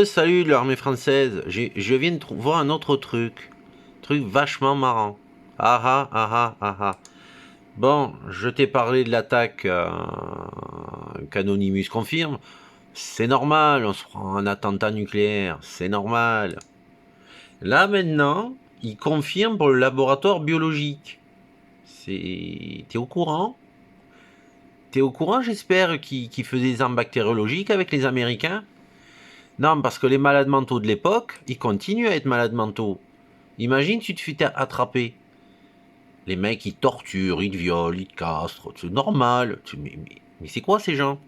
Salut l'armée française, je viens de voir un autre truc vachement marrant. Ah ah ah ah ah ah. Bon, je t'ai parlé de l'attaque qu'Anonymous confirme. C'est normal, on se prend un attentat nucléaire, c'est normal. Là maintenant, il confirme pour le laboratoire biologique. T'es au courant? T'es au courant, j'espère, qui faisait des armes bactériologiques avec les Américains? Non, parce que les malades mentaux de l'époque, ils continuent à être malades mentaux. Imagine si tu te fais attraper. Les mecs, ils torturent, ils te violent, ils te castrent. C'est normal. Mais c'est quoi ces gens?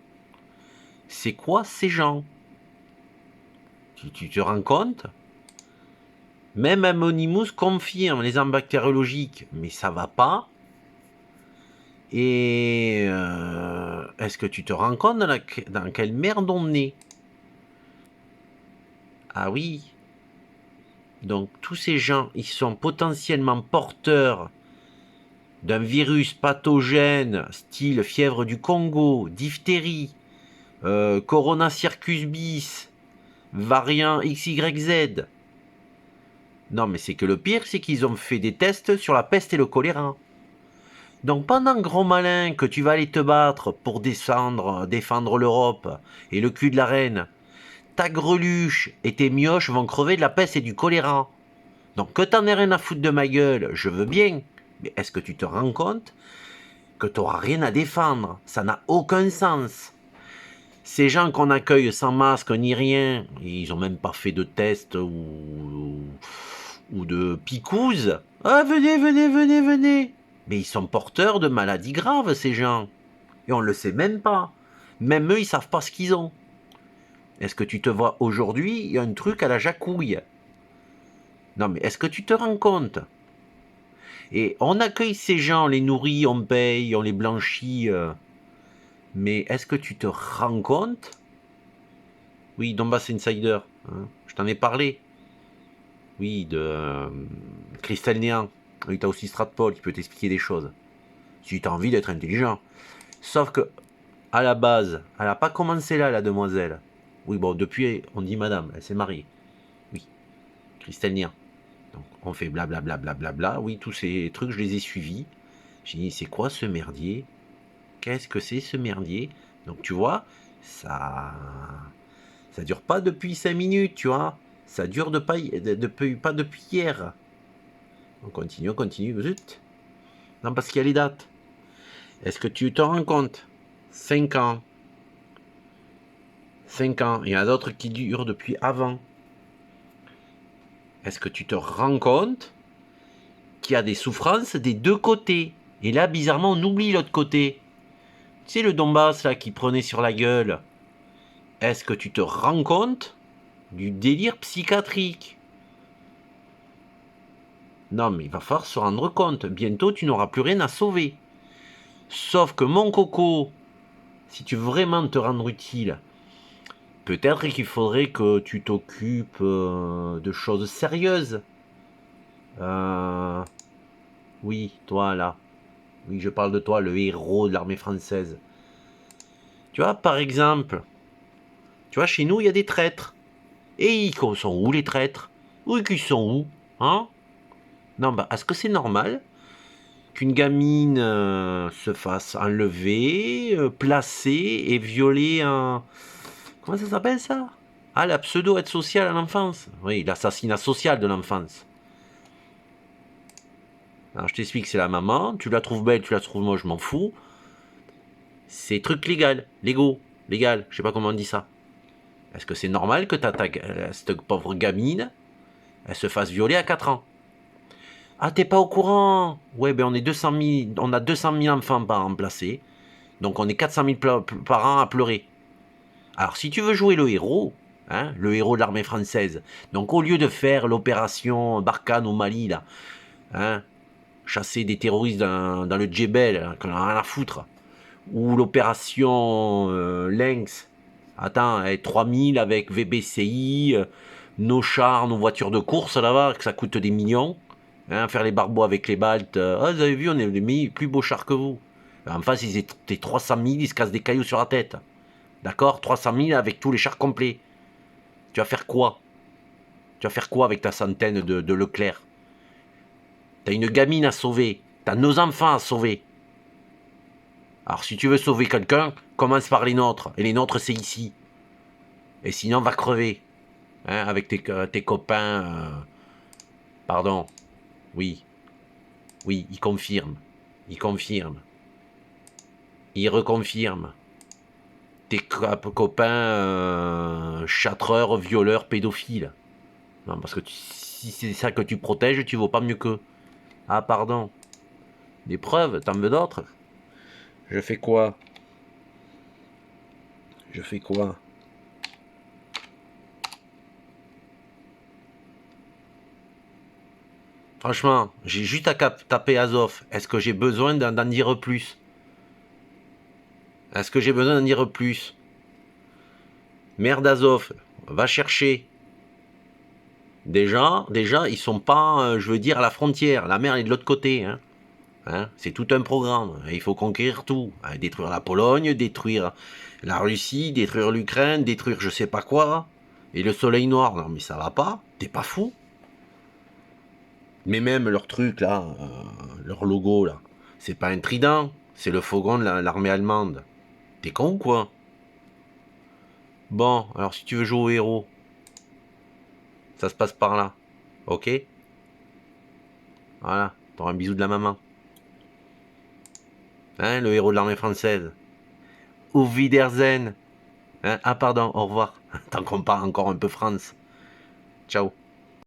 C'est quoi ces gens? Tu te rends compte? Même Anonymous confirme les armes bactériologiques, mais ça va pas. Et est-ce que tu te rends compte dans quelle merde on est? Ah oui. Donc tous ces gens, ils sont potentiellement porteurs d'un virus pathogène style fièvre du Congo, diphtérie, Corona Circus bis, variant XYZ. Non, mais c'est que le pire, c'est qu'ils ont fait des tests sur la peste et le choléra. Donc pendant, gros malin, que tu vas aller te battre pour défendre l'Europe et le cul de la reine, ta greluche et tes mioches vont crever de la peste et du choléra. Donc que t'en aies rien à foutre de ma gueule, je veux bien. Mais est-ce que tu te rends compte que t'auras rien à défendre? Ça n'a aucun sens. Ces gens qu'on accueille sans masque ni rien, ils ont même pas fait de test ou de picouse. Ah, venez, venez, venez, venez. Mais ils sont porteurs de maladies graves, ces gens. Et on le sait même pas. Même eux, ils savent pas ce qu'ils ont. Est-ce que tu te vois aujourd'hui, il y a un truc à la jacouille? Non, mais est-ce que tu te rends compte? Et on accueille ces gens, on les nourrit, on paye, on les blanchit. Mais est-ce que tu te rends compte? Oui, Donbass Insider, hein, je t'en ai parlé. Oui, de Christelle Néant. Oui, t'as aussi Stratpol qui peut t'expliquer des choses. Si t'as envie d'être intelligent. Sauf que, à la base, elle n'a pas commencé là, la demoiselle. Oui, bon, depuis, on dit madame, elle s'est mariée. Oui, Christelle Néant. Donc, on fait blablabla. Bla, bla, bla, bla. Oui, tous ces trucs, je les ai suivis. J'ai dit, c'est quoi ce merdier? Qu'est-ce que c'est ce merdier? Donc, tu vois, ça dure pas depuis 5 minutes, tu vois. Ça dure pas depuis hier. On continue, zut. Non, parce qu'il y a les dates. Est-ce que tu te rends compte? 5 ans. 5 ans. Il y en a d'autres qui durent depuis avant. Est-ce que tu te rends compte qu'il y a des souffrances des deux côtés? Et là, bizarrement, on oublie l'autre côté. Tu sais, le Donbass, là, qui prenait sur la gueule. Est-ce que tu te rends compte du délire psychiatrique? Non, mais il va falloir se rendre compte. Bientôt, tu n'auras plus rien à sauver. Sauf que mon coco, si tu veux vraiment te rendre utile, peut-être qu'il faudrait que tu t'occupes de choses sérieuses. Oui, toi là. Oui, je parle de toi, le héros de l'armée française. Tu vois, par exemple, tu vois, chez nous, il y a des traîtres. Et ils sont où les traîtres? Oui, qu'ils sont où? Hein? Non, bah, est-ce que c'est normal qu'une gamine se fasse enlever, placer et violer un... Comment ça s'appelle ça? Ah, la pseudo-aide sociale à l'enfance. Oui, l'assassinat social de l'enfance. Alors je t'explique, c'est la maman, tu la trouves belle, tu la trouves moche, je m'en fous. C'est truc légal, légal, je sais pas comment on dit ça. Est-ce que c'est normal que cette pauvre gamine, elle se fasse violer à 4 ans? Ah, t'es pas au courant? Ouais, ben on est 200 000, on a 200 000 enfants par an placés, donc on est 400 000 par an à pleurer. Alors si tu veux jouer le héros, hein, le héros de l'armée française, donc au lieu de faire l'opération Barkhane au Mali, là, hein, chasser des terroristes dans le Djebel, qu'on a rien à foutre, ou l'opération Lynx, attends, 3000 avec VBCI, nos chars, nos voitures de course là-bas, que ça coûte des millions, hein, faire les barbeaux avec les Baltes, ah, vous avez vu, on est les plus beaux chars que vous. En face, ils étaient 300 000, ils se cassent des cailloux sur la tête. D'accord? 300 000 avec tous les chars complets. Tu vas faire quoi? Tu vas faire quoi avec ta centaine de Leclerc? T'as une gamine à sauver. T'as nos enfants à sauver. Alors si tu veux sauver quelqu'un, commence par les nôtres. Et les nôtres, c'est ici. Et sinon, va crever. Hein, avec tes copains. Pardon. Oui. Oui, il confirme. Il confirme. Il reconfirme. Tes copains châtreurs, violeurs, pédophiles. Non, parce que si c'est ça que tu protèges, tu vaux pas mieux qu'eux. Ah, pardon. Des preuves, t'en veux d'autres? Je fais quoi? Je fais quoi? Franchement, j'ai juste à taper Azov. Est-ce que j'ai besoin d'en dire plus? Est-ce que j'ai besoin d'en dire plus? Merde Azov, va chercher. Déjà, ils sont pas, je veux dire, à la frontière. La mer est de l'autre côté. Hein, c'est tout un programme. Il faut conquérir tout. Détruire la Pologne, détruire la Russie, détruire l'Ukraine, détruire je sais pas quoi. Et le soleil noir. Non mais ça va pas. T'es pas fou? Mais même leur truc là, leur logo là, c'est pas un trident, c'est le faucon de l'armée allemande. T'es con ou quoi? Bon, alors si tu veux jouer au héros, ça se passe par là. Ok? Voilà, t'auras un bisou de la maman. Hein, le héros de l'armée française. Auf Wiedersehen. Hein, ah pardon, au revoir. Tant qu'on parle encore un peu France. Ciao.